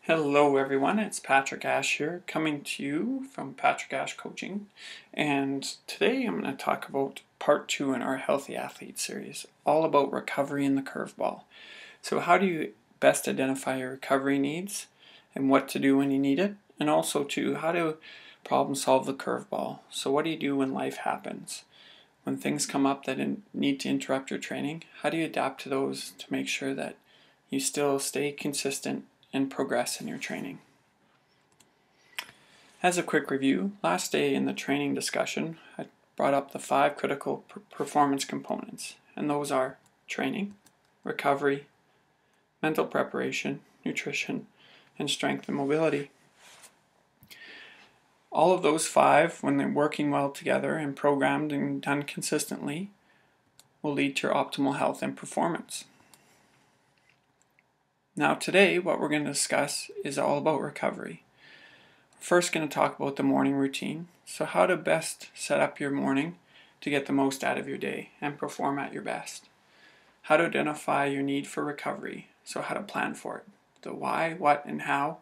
Hello everyone, it's Patrick Ash here, coming to you from Patrick Ash Coaching, and today I'm going to talk about part 2 in our Healthy Athlete series, all about recovery in the curveball. So how do you best identify your recovery needs and what to do when you need it, and also to how to problem solve the curveball. So what do you do when life happens? When things come up that need to interrupt your training, how do you adapt to those to make sure that you still stay consistent and progress in your training? As a quick review, last day in the training discussion, I brought up the 5 critical performance components, and those are training, recovery, mental preparation, nutrition, and strength and mobility. All of those 5, when they're working well together and programmed and done consistently, will lead to your optimal health and performance. Now today, what we're going to discuss is all about recovery. We're first going to talk about the morning routine, so how to best set up your morning to get the most out of your day and perform at your best. How to identify your need for recovery, so how to plan for it. The why, what, and how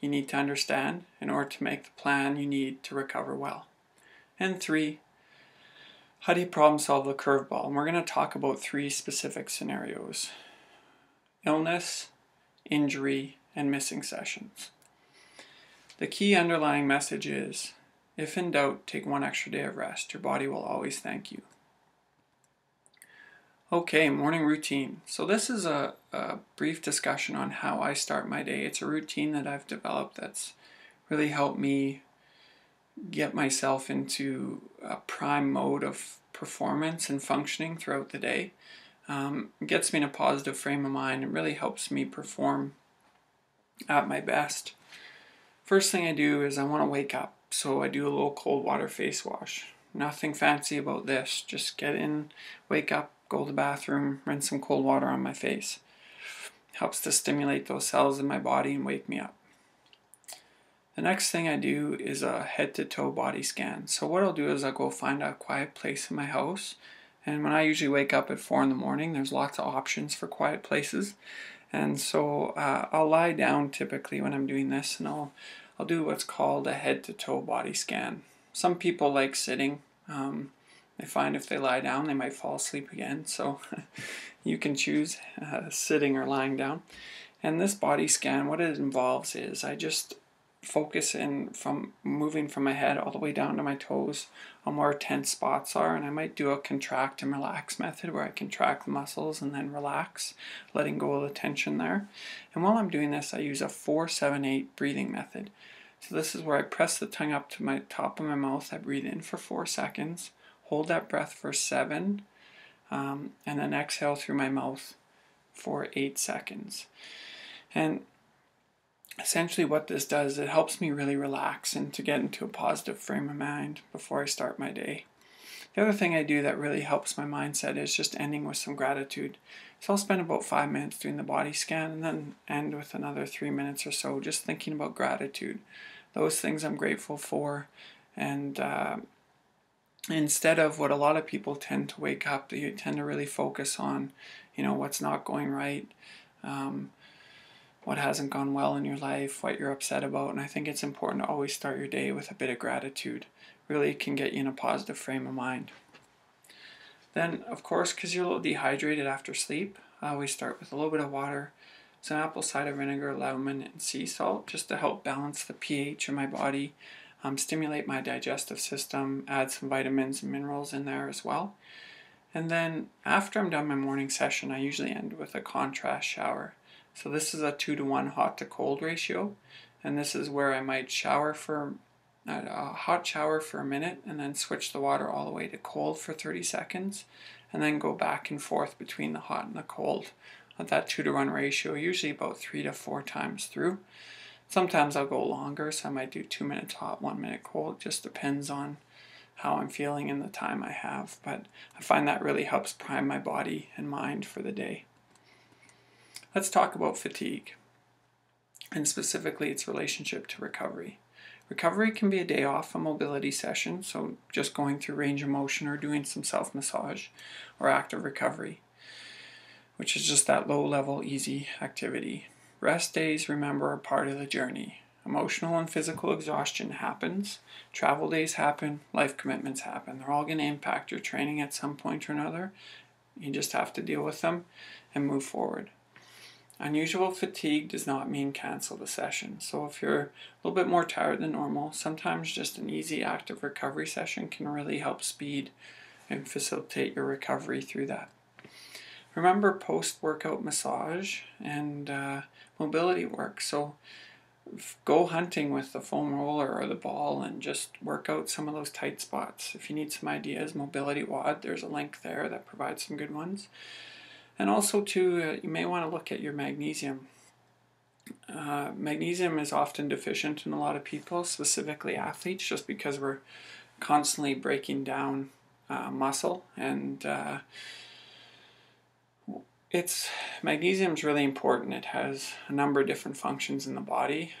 you need to understand in order to make the plan you need to recover well. And 3, how do you problem solve the curveball? And we're going to talk about 3 specific scenarios: illness, injury, and missing sessions. The key underlying message is, if in doubt, take 1 extra day of rest. Your body will always thank you. Okay, morning routine. So this is a brief discussion on how I start my day. It's a routine that I've developed that's really helped me get myself into a prime mode of performance and functioning throughout the day. It gets me in a positive frame of mind and really helps me perform at my best. First thing I do is I want to wake up, so I do a little cold water face wash. Nothing fancy about this, just get in, wake up, go to the bathroom, rinse some cold water on my face. Helps to stimulate those cells in my body and wake me up. The next thing I do is a head to toe body scan. So what I'll do is I'll go find a quiet place in my house. And when I usually wake up at 4 in the morning, there's lots of options for quiet places. And so I'll lie down typically when I'm doing this, and I'll do what's called a head to toe body scan. Some people like sitting. They find if they lie down, they might fall asleep again. So you can choose sitting or lying down. And this body scan, what it involves is I just focus in from moving from my head all the way down to my toes on where tense spots are, and I might do a contract and relax method where I contract the muscles and then relax, letting go of the tension there. And while I'm doing this, I use a 4-7-8 breathing method. So this is where I press the tongue up to my top of my mouth. I breathe in for 4 seconds, hold that breath for 7, and then exhale through my mouth for 8 seconds. And essentially what this does, it helps me really relax and to get into a positive frame of mind before I start my day. The other thing I do that really helps my mindset is just ending with some gratitude. So I'll spend about 5 minutes doing the body scan and then end with another 3 minutes or so just thinking about gratitude. Those things I'm grateful for, and instead of what a lot of people tend to wake up, they tend to really focus on, what's not going right, what hasn't gone well in your life, what you're upset about. And I think it's important to always start your day with a bit of gratitude. Really can get you in a positive frame of mind. Then, of course, because you're a little dehydrated after sleep, I always start with a little bit of water, some apple cider vinegar, lemon, and sea salt, just to help balance the pH in my body, stimulate my digestive system, add some vitamins and minerals in there as well. And then after I'm done my morning session, I usually end with a contrast shower. So this is a 2-to-1 hot to cold ratio, and this is where I might shower for a hot shower for a minute and then switch the water all the way to cold for 30 seconds and then go back and forth between the hot and the cold at that 2-to-1 ratio, usually about 3 to 4 times through. Sometimes I'll go longer, so I might do 2 minutes hot, 1 minute cold. It just depends on how I'm feeling and the time I have, but I find that really helps prime my body and mind for the day. Let's talk about fatigue, and specifically its relationship to recovery. Recovery can be a day off, a mobility session, so just going through range of motion or doing some self-massage, or active recovery, which is just that low-level, easy activity. Rest days, remember, are part of the journey. Emotional and physical exhaustion happens. Travel days happen. Life commitments happen. They're all going to impact your training at some point or another. You just have to deal with them and move forward. Unusual fatigue does not mean cancel the session. So if you're a little bit more tired than normal, sometimes just an easy active recovery session can really help speed and facilitate your recovery through that. Remember post-workout massage and mobility work. So go hunting with the foam roller or the ball and just work out some of those tight spots. If you need some ideas, Mobility WOD, there's a link there that provides some good ones. And also too, you may want to look at your magnesium. Magnesium is often deficient in a lot of people, specifically athletes, just because we're constantly breaking down muscle, and magnesium is really important. It has a number of different functions in the body,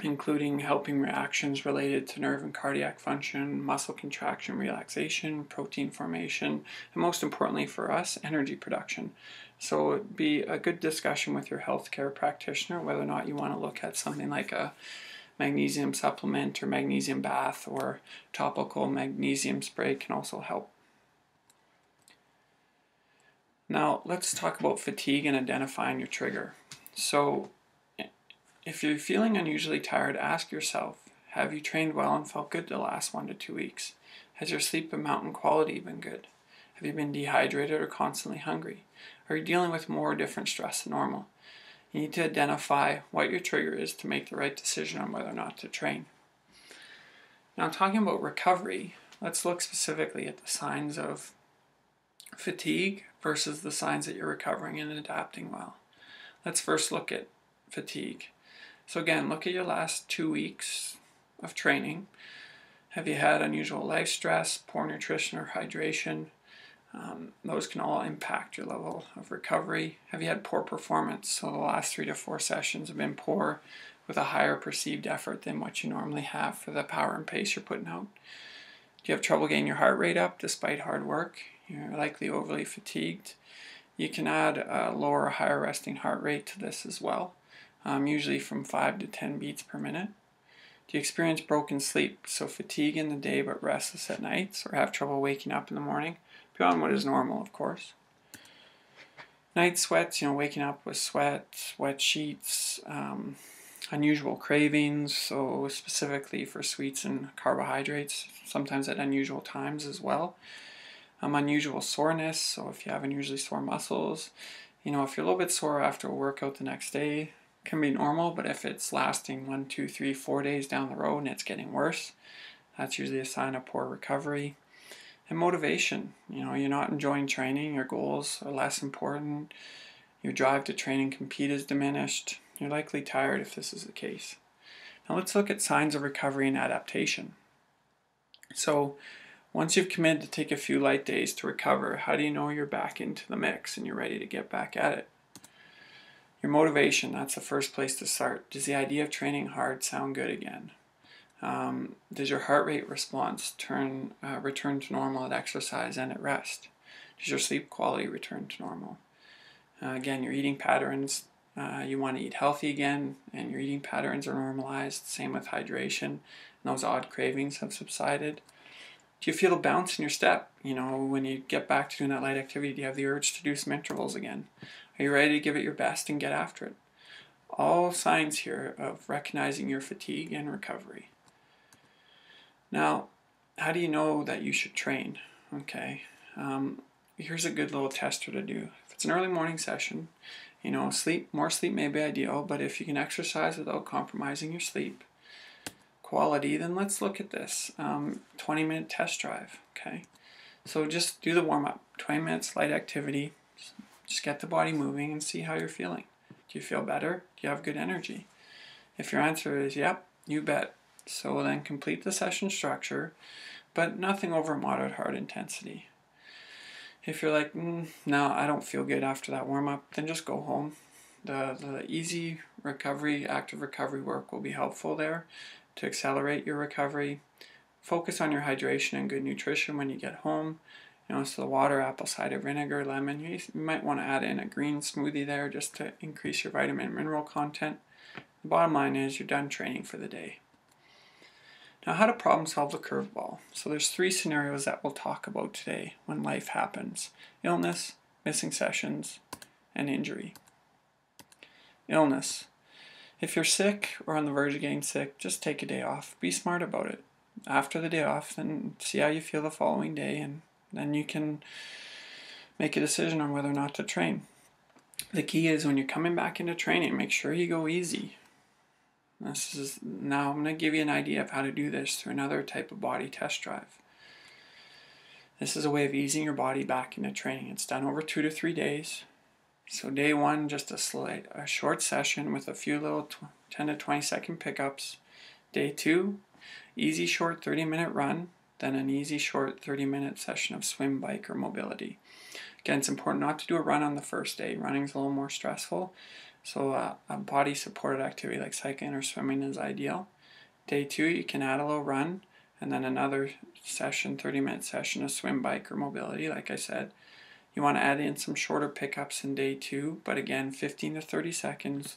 including helping reactions related to nerve and cardiac function, muscle contraction, relaxation, protein formation, and most importantly for us, energy production. So it'd be a good discussion with your healthcare practitioner whether or not you want to look at something like a magnesium supplement or magnesium bath, or topical magnesium spray can also help. Now let's talk about fatigue and identifying your trigger. So if you're feeling unusually tired, ask yourself, have you trained well and felt good the last 1 to 2 weeks? Has your sleep and mountain quality been good? Have you been dehydrated or constantly hungry? Are you dealing with more or different stress than normal? You need to identify what your trigger is to make the right decision on whether or not to train. Now, talking about recovery, let's look specifically at the signs of fatigue versus the signs that you're recovering and adapting well. Let's first look at fatigue. So again, look at your last 2 weeks of training. Have you had unusual life stress, poor nutrition or hydration? Those can all impact your level of recovery. Have you had poor performance? So the last 3 to 4 sessions have been poor with a higher perceived effort than what you normally have for the power and pace you're putting out. Do you have trouble getting your heart rate up despite hard work? You're likely overly fatigued. You can add a lower or higher resting heart rate to this as well, usually from 5 to 10 beats per minute. Do you experience broken sleep, so fatigue in the day but restless at nights, or have trouble waking up in the morning, beyond what is normal, of course? Night sweats, waking up with sweat, wet sheets, unusual cravings, so specifically for sweets and carbohydrates, sometimes at unusual times as well. Unusual soreness, so if you have unusually sore muscles, if you're a little bit sore after a workout the next day, can be normal, but if it's lasting 1, 2, 3, 4 days down the road and it's getting worse, that's usually a sign of poor recovery. And motivation, you're not enjoying training, your goals are less important, your drive to train and compete is diminished, you're likely tired if this is the case. Now let's look at signs of recovery and adaptation. So once you've committed to take a few light days to recover, how do you know you're back into the mix and you're ready to get back at it? Your motivation, that's the first place to start. Does the idea of training hard sound good again? Does your heart rate response return to normal at exercise and at rest? Does your sleep quality return to normal? Again, your eating patterns, you want to eat healthy again, and your eating patterns are normalized. Same with hydration, and those odd cravings have subsided. Do you feel a bounce in your step? When you get back to doing that light activity, do you have the urge to do some intervals again? Are you ready to give it your best and get after it? All signs here of recognizing your fatigue and recovery. Now, how do you know that you should train? Okay, here's a good little tester to do. If it's an early morning session, more sleep may be ideal, but if you can exercise without compromising your sleep quality, then let's look at this 20-minute test drive. Okay, so just do the warm-up, 20 minutes light activity. Just get the body moving and see how you're feeling. Do you feel better? Do you have good energy? If your answer is yep, you bet. So then complete the session structure, but nothing over moderate hard intensity. If you're like, no, I don't feel good after that warm-up, then just go home. The easy recovery, active recovery work will be helpful there to accelerate your recovery. Focus on your hydration and good nutrition when you get home. So the water, apple cider vinegar, lemon. You might want to add in a green smoothie there just to increase your vitamin and mineral content. The bottom line is you're done training for the day. Now, how to problem solve the curveball. So there's 3 scenarios that we'll talk about today when life happens: illness, missing sessions, and injury. Illness. If you're sick or on the verge of getting sick, just take a day off. Be smart about it. After the day off, then see how you feel the following day, and then you can make a decision on whether or not to train. The key is when you're coming back into training, make sure you go easy. Now I'm going to give you an idea of how to do this through another type of body test drive. This is a way of easing your body back into training. It's done over 2 to 3 days. So day 1, just a short session with a few little 10 to 20 second pickups. Day 2, easy short 30-minute run, then an easy short 30-minute session of swim, bike, or mobility. Again, it's important not to do a run on the first day. Running's a little more stressful, so a body supported activity like cycling or swimming is ideal. Day 2, you can add a little run, and then another session, 30-minute session of swim, bike, or mobility, like I said. You want to add in some shorter pickups in day 2, but again, 15 to 30 seconds,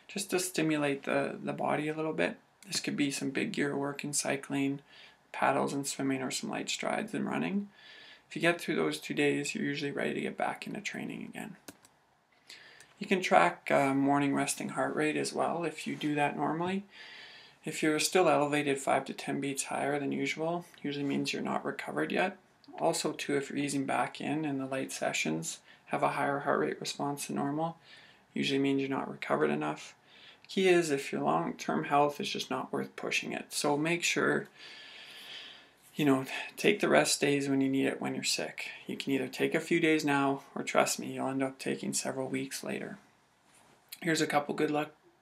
just to stimulate the body a little bit. This could be some big gear work in cycling, paddles in swimming, or some light strides in running. If you get through those 2 days, you're usually ready to get back into training again. You can track morning resting heart rate as well if you do that normally. If you're still elevated 5 to 10 beats higher than usual, usually means you're not recovered yet. Also, too, if you're easing back in the late sessions, have a higher heart rate response than normal, usually means you're not recovered enough. Key is if your long-term health is just not worth pushing it. So make sure, take the rest days when you need it when you're sick. You can either take a few days now, or trust me, you'll end up taking several weeks later. Here's a couple good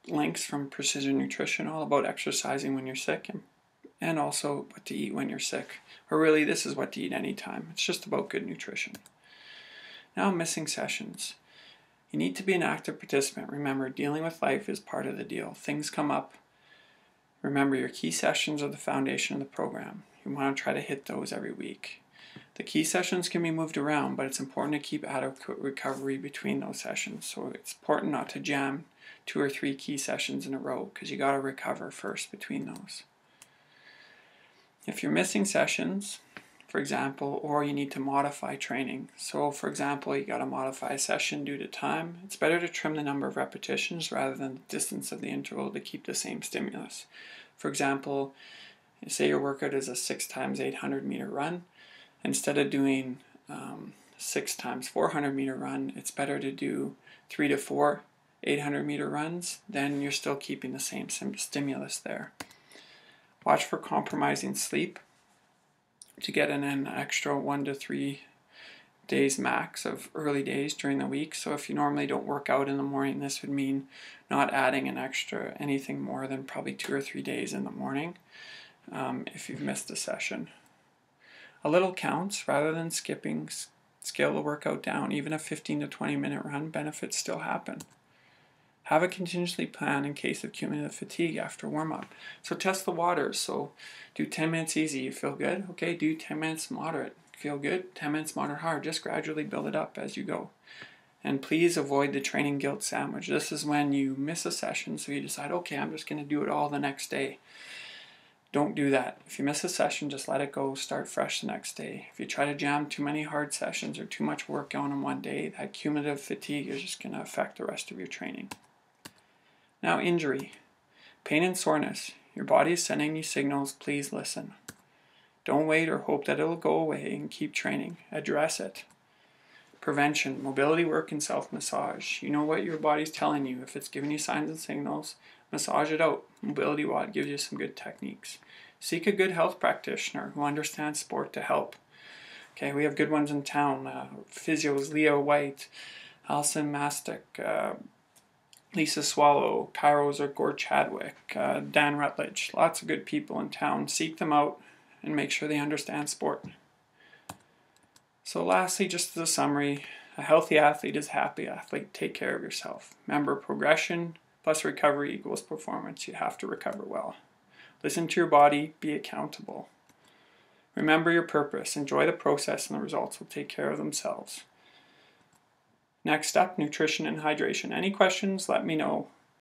links from Precision Nutrition, all about exercising when you're sick and also what to eat when you're sick. Or really, this is what to eat anytime. It's just about good nutrition. Now, missing sessions. You need to be an active participant. Remember, dealing with life is part of the deal. Things come up. Remember, your key sessions are the foundation of the program. You want to try to hit those every week. The key sessions can be moved around, but it's important to keep adequate recovery between those sessions. So it's important not to jam 2 or 3 key sessions in a row, because you got to recover first between those. If you're missing sessions, for example, or you need to modify training. So, for example, you got to modify a session due to time. It's better to trim the number of repetitions rather than the distance of the interval to keep the same stimulus. For example, say your workout is a 6 times 800 meter run. Instead of doing 6 times 400 meter run, it's better to do 3 to 4 800 meter runs. Then you're still keeping the same stimulus there. Watch for compromising sleep to get in an extra 1 to 3 days max of early days during the week. So if you normally don't work out in the morning, this would mean not adding an extra anything more than probably 2 or 3 days in the morning if you've missed a session. A little counts. Rather than skipping, scale the workout down. Even a 15 to 20 minute run, benefits still happen. Have a contingency plan in case of cumulative fatigue after warm-up. So test the waters. So do 10 minutes easy. You feel good? Okay, do 10 minutes moderate. Feel good? 10 minutes moderate hard. Just gradually build it up as you go. And please avoid the training guilt sandwich. This is when you miss a session, so you decide, okay, I'm just going to do it all the next day. Don't do that. If you miss a session, just let it go. Start fresh the next day. If you try to jam too many hard sessions or too much work on in one day, that cumulative fatigue is just going to affect the rest of your training. Now, injury. Pain and soreness. Your body is sending you signals. Please listen. Don't wait or hope that it'll go away and keep training. Address it. Prevention. Mobility work and self-massage. You know what your body's telling you. If it's giving you signs and signals, massage it out. Mobility WOD gives you some good techniques. Seek a good health practitioner who understands sport to help. Okay, we have good ones in town. Physios, Leo White, Alison Mastic, Lisa Swallow, Kairos or Gord Chadwick, Dan Rutledge. Lots of good people in town. Seek them out and make sure they understand sport. So lastly, just as a summary, a healthy athlete is a happy athlete. Take care of yourself. Remember, progression plus recovery equals performance. You have to recover well. Listen to your body. Be accountable. Remember your purpose, enjoy the process, and the results will take care of themselves. Next up, nutrition and hydration. Any questions, let me know.